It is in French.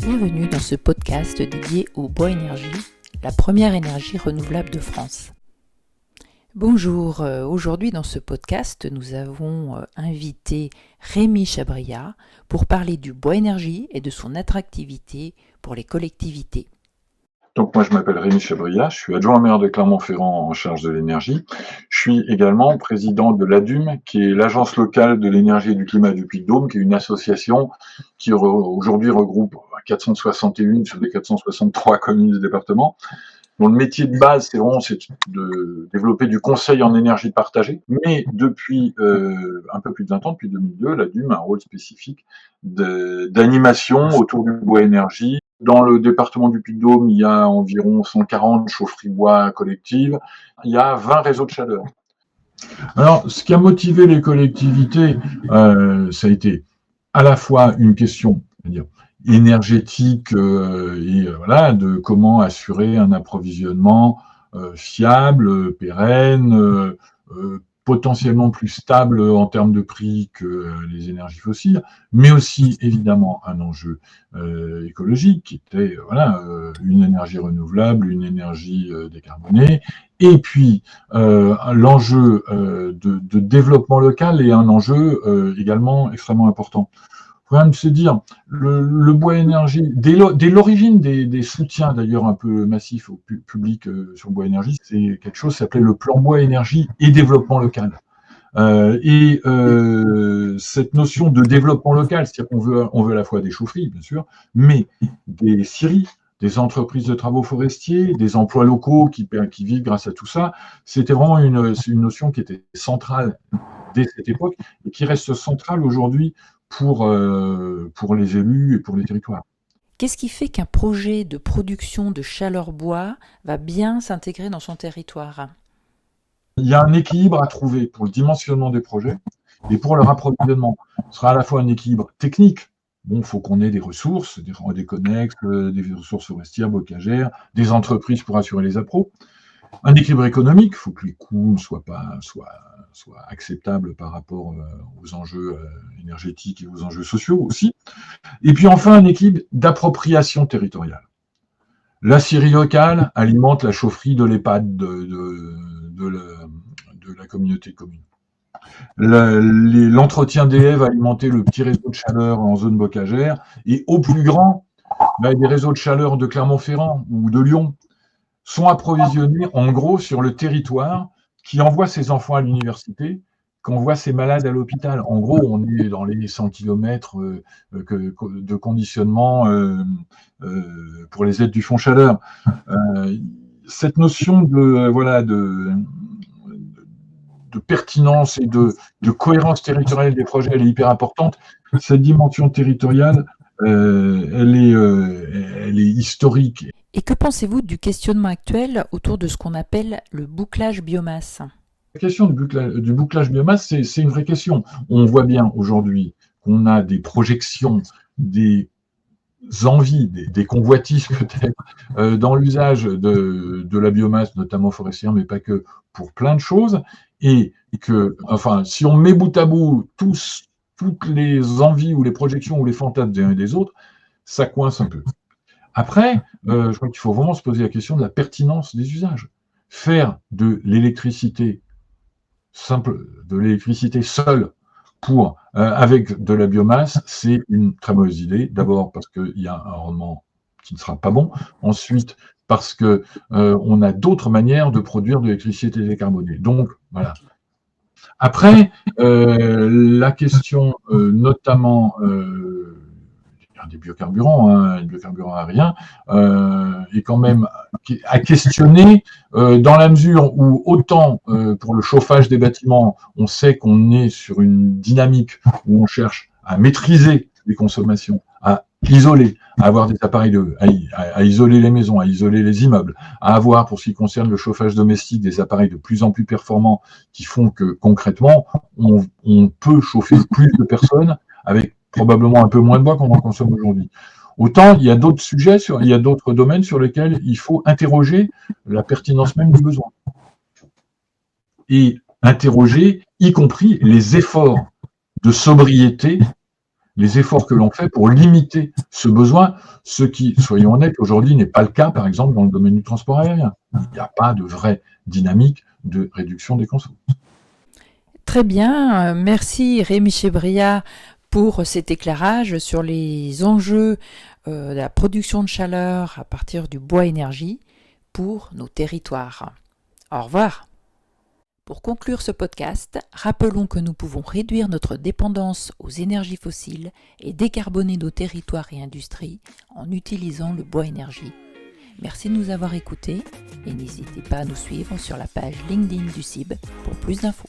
Bienvenue dans ce podcast dédié au bois énergie, la première énergie renouvelable de France. Bonjour, aujourd'hui dans ce podcast, nous avons invité Rémi Chabriat pour parler du bois énergie et de son attractivité pour les collectivités. Donc moi je m'appelle Rémi Chabriat, je suis adjoint maire de Clermont-Ferrand en charge de l'énergie. Je suis également président de l'ADUM, qui est l'agence locale de l'énergie et du climat du Puy-de-Dôme, qui est une association qui aujourd'hui regroupe 461 sur les 463 communes du département. Dont le métier de base, c'est de développer du conseil en énergie partagée. Mais depuis un peu plus de 20 ans, depuis 2002, l'ADUM a un rôle spécifique d'animation autour du bois énergie. Dans le département du Puy-de-Dôme, il y a environ 140 chaufferies bois collectives. Il y a 20 réseaux de chaleur. Alors, ce qui a motivé les collectivités, ça a été à la fois une question, c'est-à-dire énergétique voilà, de comment assurer un approvisionnement fiable, pérenne, potentiellement plus stable en termes de prix que les énergies fossiles, mais aussi évidemment un enjeu écologique qui était une énergie renouvelable, une énergie décarbonée, et puis l'enjeu de développement local est un enjeu également extrêmement important. Il faut quand même se dire, le bois énergie, dès l'origine des soutiens d'ailleurs un peu massifs au public sur le bois énergie, c'est quelque chose qui s'appelait le plan bois énergie et développement local. Cette notion de développement local, c'est-à-dire qu'on veut à la fois des chaufferies, bien sûr, mais des scieries, des entreprises de travaux forestiers, des emplois locaux qui vivent grâce à tout ça, c'était vraiment une notion qui était centrale dès cette époque et qui reste centrale aujourd'hui pour les élus et pour les territoires. Qu'est-ce qui fait qu'un projet de production de chaleur bois va bien s'intégrer dans son territoire ? Il y a un équilibre à trouver pour le dimensionnement des projets et pour leur approvisionnement. Ce sera à la fois un équilibre technique. Bon, il faut qu'on ait des ressources, des connexes, des ressources forestières, bocagères, des entreprises pour assurer les appros. Un équilibre économique, il faut que les coûts soient acceptables par rapport aux enjeux énergétiques et aux enjeux sociaux aussi. Et puis enfin, un équilibre d'appropriation territoriale. La scierie locale alimente la chaufferie de l'EHPAD de la communauté de communes. L'entretien des haies va alimenter le petit réseau de chaleur en zone bocagère. Et au plus grand, des réseaux de chaleur de Clermont-Ferrand ou de Lyon sont approvisionnés en gros sur le territoire qui envoie ses enfants à l'université, qu'on voit ses malades à l'hôpital. En gros, on est dans les 100 km de conditionnement pour les aides du fonds chaleur. Cette notion de pertinence et de cohérence territoriale des projets, elle est hyper importante. Cette dimension territoriale, elle est historique. Et que pensez-vous du questionnement actuel autour de ce qu'on appelle le bouclage biomasse ? La question du bouclage biomasse, c'est une vraie question. On voit bien aujourd'hui qu'on a des projections, des envies, des convoitises peut-être, dans l'usage de la biomasse, notamment forestière, mais pas que, pour plein de choses. Et que, enfin, si on met bout à bout toutes les envies ou les projections ou les fantasmes des uns et des autres, ça coince un peu. Après, je crois qu'il faut vraiment se poser la question de la pertinence des usages. Faire de l'électricité seule avec de la biomasse, c'est une très mauvaise idée. D'abord parce qu'il y a un rendement qui ne sera pas bon. Ensuite, parce que on a d'autres manières de produire de l'électricité décarbonée. Donc, voilà. Après, la question notamment des biocarburants, les biocarburants aériens, est quand même à questionner dans la mesure où autant pour le chauffage des bâtiments, on sait qu'on est sur une dynamique où on cherche à maîtriser les consommations, à isoler, à avoir des appareils à isoler les maisons, à isoler les immeubles, à avoir, pour ce qui concerne le chauffage domestique, des appareils de plus en plus performants qui font que concrètement, on peut chauffer plus de personnes avec probablement un peu moins de bois qu'on en consomme aujourd'hui. Autant, il y a d'autres sujets, il y a d'autres domaines sur lesquels il faut interroger la pertinence même du besoin. Et interroger, y compris les efforts de sobriété les efforts que l'on fait pour limiter ce besoin, ce qui, soyons honnêtes, aujourd'hui n'est pas le cas, par exemple, dans le domaine du transport aérien. Il n'y a pas de vraie dynamique de réduction des consommations. Très bien, merci Rémi Chebria pour cet éclairage sur les enjeux de la production de chaleur à partir du bois énergie pour nos territoires. Au revoir. Pour conclure ce podcast, rappelons que nous pouvons réduire notre dépendance aux énergies fossiles et décarboner nos territoires et industries en utilisant le bois énergie. Merci de nous avoir écoutés et n'hésitez pas à nous suivre sur la page LinkedIn du CIB pour plus d'infos.